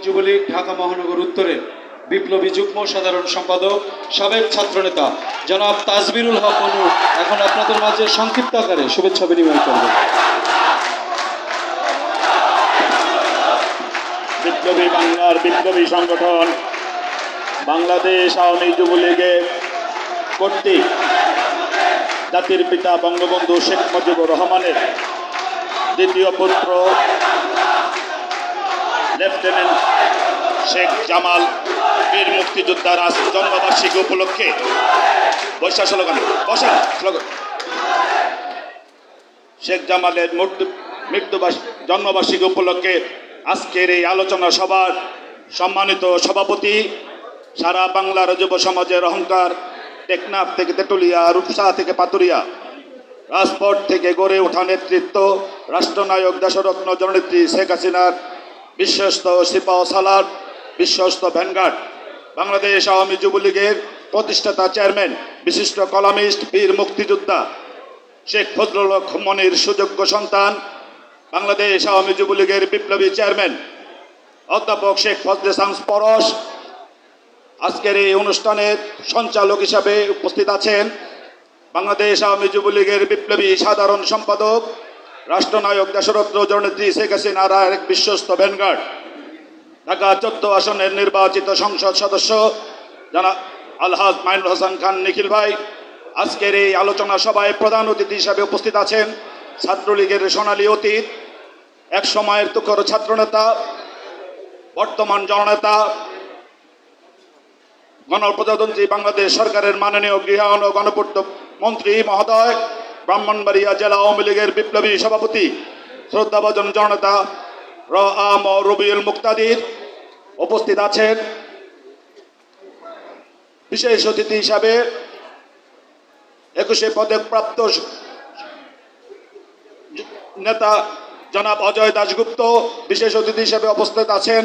যুবলীগ ঢাকা মহানগর উত্তরের বিপ্লবী যুগ্ম সাধারণ সম্পাদক সাবেক ছাত্রনেতা জনাব তাজবিরুল হক অনু এখন আপনাদের মাঝে সংক্ষিপ্ত আকারে শুভেচ্ছা বিনিময় করবেন। বিপ্লবী বাংলার বিপ্লবী সংগঠন বাংলাদেশ আওয়ামী যুবলীগের কর্তৃক জাতির পিতা বঙ্গবন্ধু শেখ মুজিবুর রহমানের দ্বিতীয় পুত্র লেফটেন্যান্ট শেখ জামাল বীর মুক্তিযোদ্ধার আজ জন্মবার্ষিকী উপলক্ষে বৈশা স্লোগান শেখ জামালের জন্মবার্ষিকী উপলক্ষে আজকের এই আলোচনা সভার সম্মানিত সভাপতি, সারা বাংলার যুব সমাজের অহংকার, টেকনাফ থেকে তেঁতুলিয়া, রূপসা থেকে পাতুরিয়া, রাজপথ থেকে গড়ে ওঠা নেতৃত্ব, রাষ্ট্রনায়ক দেশরত্ন জননেত্রী শেখ হাসিনার বিশ্বস্ত সিপাহ সালার, বিশ্বস্ত ভ্যানগার্ড, বাংলাদেশ আওয়ামী যুবলীগের প্রতিষ্ঠাতা চেয়ারম্যান, বিশিষ্ট কলামিস্ট, বীর মুক্তিযোদ্ধা শেখ ফজলুল হক মনির সুযোগ্য সন্তান, বাংলাদেশ আওয়ামী যুবলীগের বিপ্লবী চেয়ারম্যান অধ্যাপক শেখ ফজলে শামস পরশ আজকের এই অনুষ্ঠানের সঞ্চালক হিসাবে উপস্থিত আছেন। বাংলাদেশ আওয়ামী যুবলীগের বিপ্লবী সাধারণ সম্পাদক, রাষ্ট্রনায়ক দেশরত্ন জননেত্রী শেখ হাসিনার এক বিশ্বস্ত ভ্যানগার্ড, ঢাকা 14 আসনের নির্বাচিত সংসদ সদস্য জনাব আলহাজ মাইনুল হাসান খান নিখিল ভাই আজকের এই আলোচনা সভায় প্রধান অতিথি হিসাবে উপস্থিত আছেন। ছাত্রলীগের সোনালী অতীত, এক সময়ের তুখর ছাত্রনেতা, বর্তমান জননেতা, গণপ্রজাতন্ত্রী বাংলাদেশ সরকারের মাননীয় গৃহায়ন ও গণপূর্ত মন্ত্রী মহোদয়, ব্রাহ্মণবাড়িয়া জেলা আওয়ামী লীগের বিপ্লবী সভাপতি, শ্রদ্ধাভাজন জননেতা আম রবিউল মুক্তাদির উপস্থিত আছেন। বিশেষ অতিথি হিসাবে 21 পদকপ্রাপ্ত নেতা জনাব অজয় দাশগুপ্ত বিশেষ অতিথি হিসেবে উপস্থিত আছেন।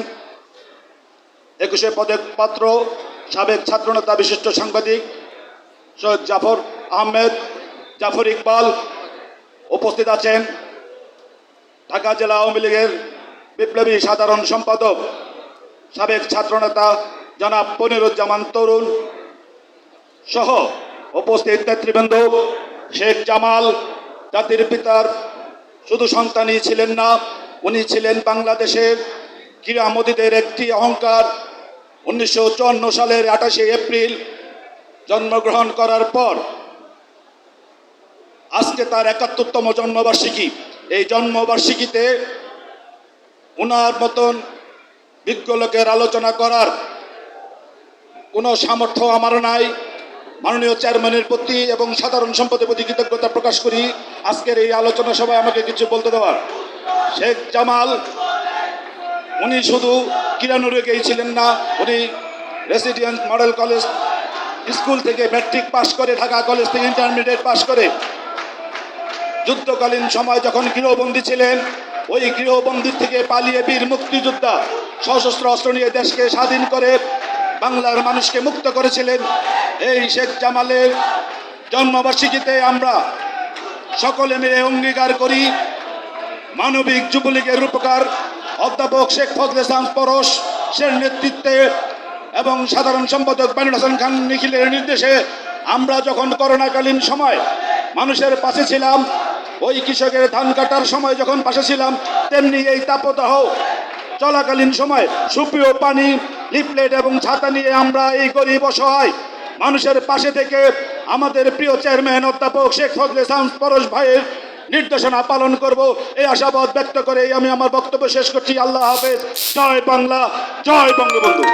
21 পদকপ্রাপ্ত সাবেক ছাত্রনেতা বিশিষ্ট সাংবাদিক সৈয়দ জাফর আহমেদ জাফর ইকবাল উপস্থিত আছেন। ঢাকা জেলা আওয়ামী লীগের বিপ্লবী সাধারণ সম্পাদক সাবেক ছাত্রনেতা জনাব পনিরুজ্জামান তরুণ সহ উপস্থিত নেতৃবৃন্দ। শেখ জামাল জাতির পিতার শুধু সন্তানই ছিলেন না, উনি ছিলেন বাংলাদেশের ক্রীড়ামোদীদের একটি অহংকার। 1954 সালের 28 এপ্রিল জন্মগ্রহণ করার পর আজকে তার 71তম জন্মবার্ষিকী। এই জন্মবার্ষিকীতে উনার মতন বিজ্ঞ লোকের আলোচনা করার কোনো সামর্থ্য আমার নাই। মাননীয় চেয়ারম্যানের প্রতি এবং সাধারণ সম্পাদকের প্রতি কৃতজ্ঞতা প্রকাশ করি আজকের এই আলোচনা সভায় আমাকে কিছু বলতে দেওয়ার। শেখ জামাল উনি শুধু ক্রীড়ানুরাগী ছিলেন না, উনি রেসিডেন্ট মডেল কলেজ স্কুল থেকে ম্যাট্রিক পাশ করে, ঢাকা কলেজ থেকে ইন্টারমিডিয়েট পাশ করে যুদ্ধকালীন সময় যখন গৃহবন্দী ছিলেন, ওই গৃহবন্দী থেকে পালিয়ে বীর মুক্তিযোদ্ধা সশস্ত্র অস্ত্র নিয়ে দেশকে স্বাধীন করে বাংলার মানুষকে মুক্ত করেছিলেন। এই শেখ জামালের জন্মবার্ষিকীতে আমরা সকলে মিলে অঙ্গীকার করি মানবিক যুবলীগের রূপকার অধ্যাপক শেখ ফজলে শামস পরশ এর নেতৃত্বে এবং সাধারণ সম্পাদক মাইনুল হাসান খান নিখিলের নির্দেশে আমরা যখন করোনাকালীন সময় মানুষের পাশে ছিলাম, ওই কৃষকের ধান কাটার সময় যখন পাশে ছিলাম, তেমনি এই তাপদাহ চলাকালীন সময় সুপেয় পানি, লিফলেট এবং ছাতা নিয়ে আমরা এই গরিব অসহায় মানুষের পাশে থেকে আমাদের প্রিয় চেয়ারম্যান অধ্যাপক শেখ ফজলে শামস পরশ ভাইয়ের নির্দেশনা পালন করব, এই আশাবাদ ব্যক্ত করে আমি আমার বক্তব্য শেষ করছি। আল্লাহ হাফেজ। জয় বাংলা, জয় বঙ্গবন্ধু।